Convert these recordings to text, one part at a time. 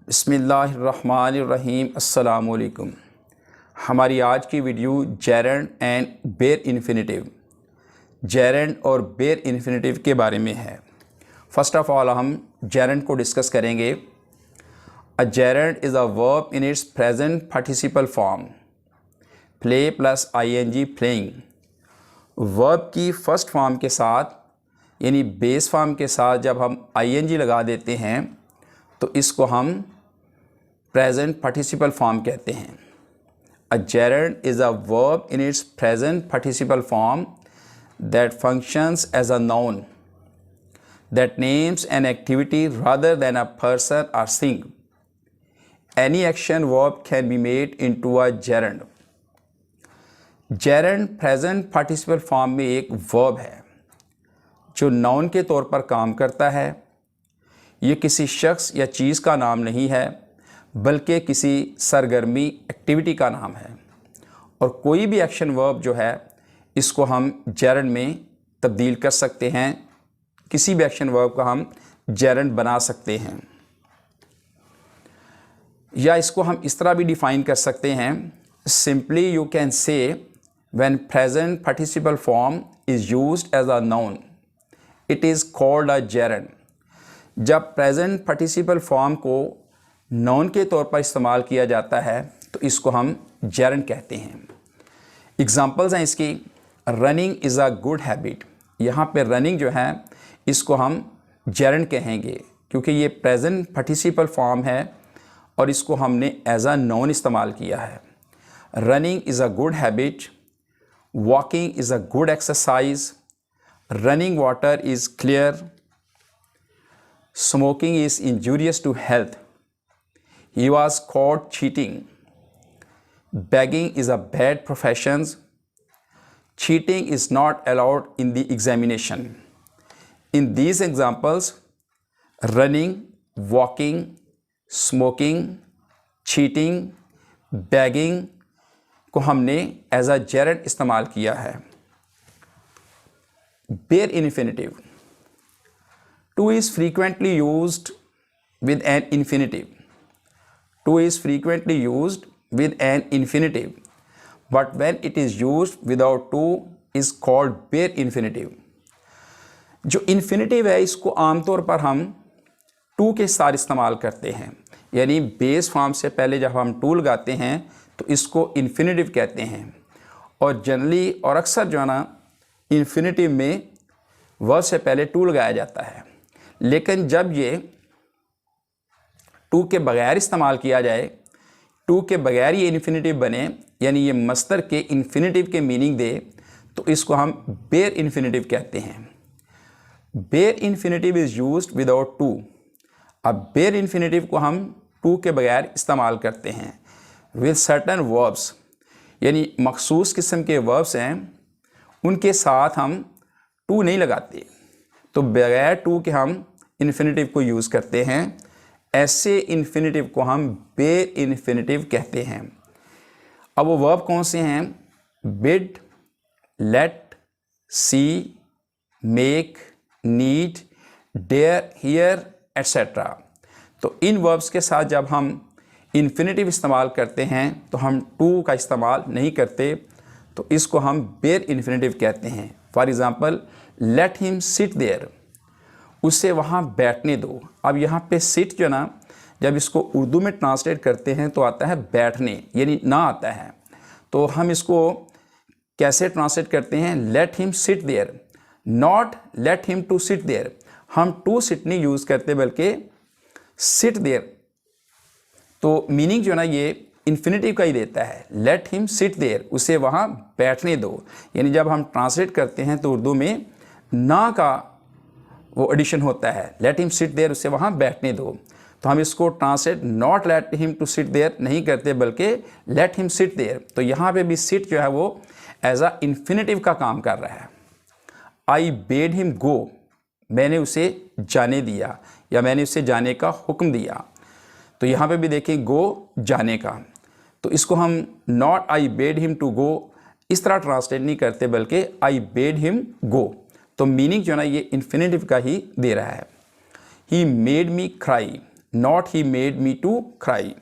बिस्मिल्लाहिर्रहमानिर्रहीम अस्सलामुअलैकुम। हमारी आज की वीडियो जेरेंड एंड बेयर और बेयर इन्फिनेटिव के बारे में है। फ़र्स्ट ऑफ़ ऑल हम जेरेंड को डिस्कस करेंगे। A gerund is a verb in its present participle form, play plus ing playing. Verb की फ़र्स्ट फॉर्म के साथ यानी बेस फॉर्म के साथ जब हम ing लगा देते हैं तो इसको हम प्रेजेंट पार्टिसिपल फॉर्म कहते हैं। A gerund is a verb in its present participle form that functions as a noun that names an activity rather than a person or thing. Any action verb can be made into a gerund. gerund present participle form में एक verb है जो noun के तौर पर काम करता है। ये किसी शख्स या चीज़ का नाम नहीं है बल्कि किसी सरगर्मी एक्टिविटी का नाम है। और कोई भी एक्शन वर्ब जो है इसको हम जेरेंड में तब्दील कर सकते हैं। किसी भी एक्शन वर्ब का हम जेरेंड बना सकते हैं, या इसको हम इस तरह भी डिफ़ाइन कर सकते हैं। Simply you can say when present participle form is used as a noun it is called a gerund. जब प्रेजेंट पार्टिसिपल फॉर्म को नाउन के तौर पर इस्तेमाल किया जाता है तो इसको हम जेरेंड कहते हैं। एग्जांपल्स हैं इसकी। Running is a good habit. यहाँ पे रनिंग जो है इसको हम जेरेंड कहेंगे क्योंकि ये प्रेजेंट पार्टिसिपल फॉर्म है और इसको हमने एज अ नाउन इस्तेमाल किया है। Running is a good habit. Walking is a good exercise. Running water is clear. Smoking is injurious to health. He was caught cheating. Begging is a bad profession. Cheating is not allowed in the examination. In these examples, running, walking, smoking, cheating, begging को हमने as a gerund इस्तेमाल किया है। Bare infinitive. To is frequently used with an infinitive. To is frequently used with an infinitive, but when it is used without to is called bare infinitive. जो infinitive है इसको आमतौर पर हम to के साथ इस्तेमाल करते हैं, यानी बेस फॉर्म से पहले जब हम टू लगाते हैं तो इसको इन्फिनेटिव कहते हैं। और जनरली और अक्सर जो है ना इन्फिनेटिव में वर्ब से पहले टू लगाया जाता है। लेकिन जब ये टू के बगैर इस्तेमाल किया जाए, टू के बगैर ये इन्फिनेटिव बने यानी ये मस्तर के इन्फिनेटिव के मीनिंग दे तो इसको हम बेयर इन्फिनेटिव कहते हैं। Bare infinitive is used without to. अब बेयर इन्फिनेटिव को हम टू के बगैर इस्तेमाल करते हैं विद सर्टन वर्ब्स, यानी मखसूस किस्म के वर्ब्स हैं उनके साथ हम टू नहीं लगाते, तो बगैर टू के हम इन्फिनेटिव को यूज़ करते हैं। ऐसे इन्फिनेटिव को हम बेयर इन्फिनेटिव कहते हैं। अब वो वर्ब कौन से हैं? Bid, let, see, make, need, dare, hear etcetera. तो इन वर्ब्स के साथ जब हम इन्फिनेटिव इस्तेमाल करते हैं तो हम टू का इस्तेमाल नहीं करते, तो इसको हम बेयर इन्फिनेटिव कहते हैं। For example, let him sit there, उसे वहाँ बैठने दो। अब यहाँ पे सिट जो ना जब इसको उर्दू में ट्रांसलेट करते हैं तो आता है बैठने, यानी ना आता है। तो हम इसको कैसे ट्रांसलेट करते हैं? Let him sit there, not let him to sit there. हम टू सिट नहीं यूज़ करते बल्कि सिट देयर। तो मीनिंग जो है ना ये इन्फिनेटिव का ही देता है। लेट हिम सिट देयर, उसे वहाँ बैठने दो। यानी जब हम ट्रांसलेट करते हैं तो उर्दू में ना का वो एडिशन होता है, लेट हिम सिट देयर, उसे वहाँ बैठने दो। तो हम इसको translate not let him to sit there नहीं करते बल्कि लेट हिम सिट देयर। तो यहाँ पे भी सिट जो है वो एज अ इन्फिनेटिव का काम कर रहा है। आई बेड हिम गो, मैंने उसे जाने दिया या मैंने उसे जाने का हुक्म दिया। तो यहाँ पे भी देखें गो जाने का, तो इसको हम not I bade him to go इस तरह ट्रांसलेट नहीं करते बल्कि आई बेड हिम गो। तो मीनिंग जो है ना ये इन्फिनेटिव का ही दे रहा है। He made me cry, not he made me to cry.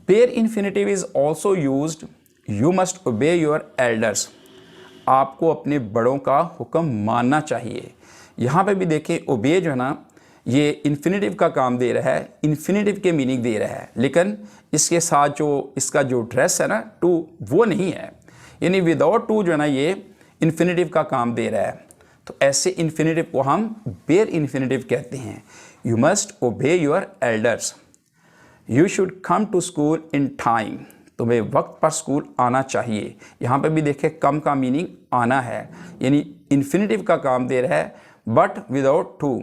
Bare infinitive is also used, you must obey your elders. आपको अपने बड़ों का हुक्म मानना चाहिए। यहाँ पे भी देखें ओबे जो है ना, ये इन्फिनेटिव का काम दे रहा है, इन्फिनेटिव के मीनिंग दे रहा है, लेकिन इसके साथ जो इसका जो ड्रेस है ना टू, वो नहीं है, यानी विदाउट टू जो है ना ये इन्फिनेटिव का काम दे रहा है। तो ऐसे इन्फिनेटिव को हम बेयर इन्फिनेटिव कहते हैं। You must obey your elders. You should come to school in time. तुम्हें वक्त पर स्कूल आना चाहिए। यहाँ पे भी देखें कम का मीनिंग आना है, यानी इन्फिनेटिव का काम दे रहा है, but without to.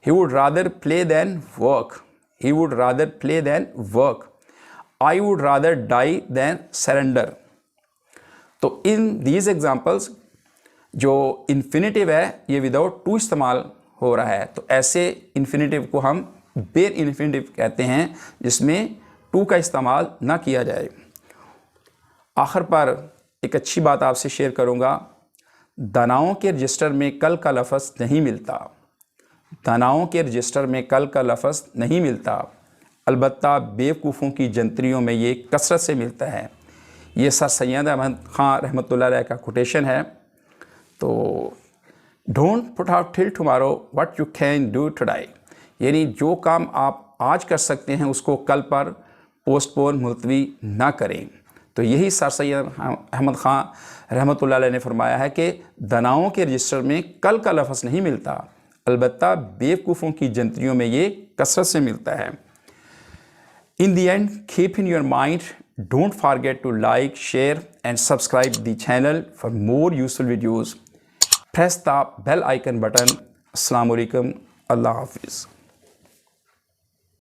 He would rather play than work. He would rather play than work. I would rather die than surrender. तो इन दीज एग्जाम्पल्स जो इन्फिनेटिव है ये विदाउट टू इस्तेमाल हो रहा है, तो ऐसे इन्फिनेटिव को हम बेयर इन्फिनेटिव कहते हैं जिसमें टू का इस्तेमाल ना किया जाए। आखिर पर एक अच्छी बात आपसे शेयर करूंगा, दानाओं के रजिस्टर में कल का लफ्ज़ नहीं मिलता। दानाओं के रजिस्टर में कल का लफ्ज़ नहीं मिलता, अलबत्ता बेवकूफ़ों की जंतरियों में ये कसरत से मिलता है। ये सर सैयद अहमद ख़ान रहमतुल्लाह अलैह का कोटेशन है। तो don't put off till tomorrow what you can do today, यानी जो काम आप आज कर सकते हैं उसको कल पर पोस्टपोन मुलतवी ना करें। तो यही सर सैयद अहमद ख़ान रहमतुल्लाह अलैह ने फरमाया है कि दानाओं के रजिस्टर में कल का लफ्ज़ नहीं मिलता, अलबत्ता बेवकूफ़ों की जंतरियों में ये कसरत से मिलता है। In the end, keep in your mind, don't forget to like, share and subscribe the channel for more useful videos. Press the bell icon button. Assalamu alaikum. Allah Hafiz.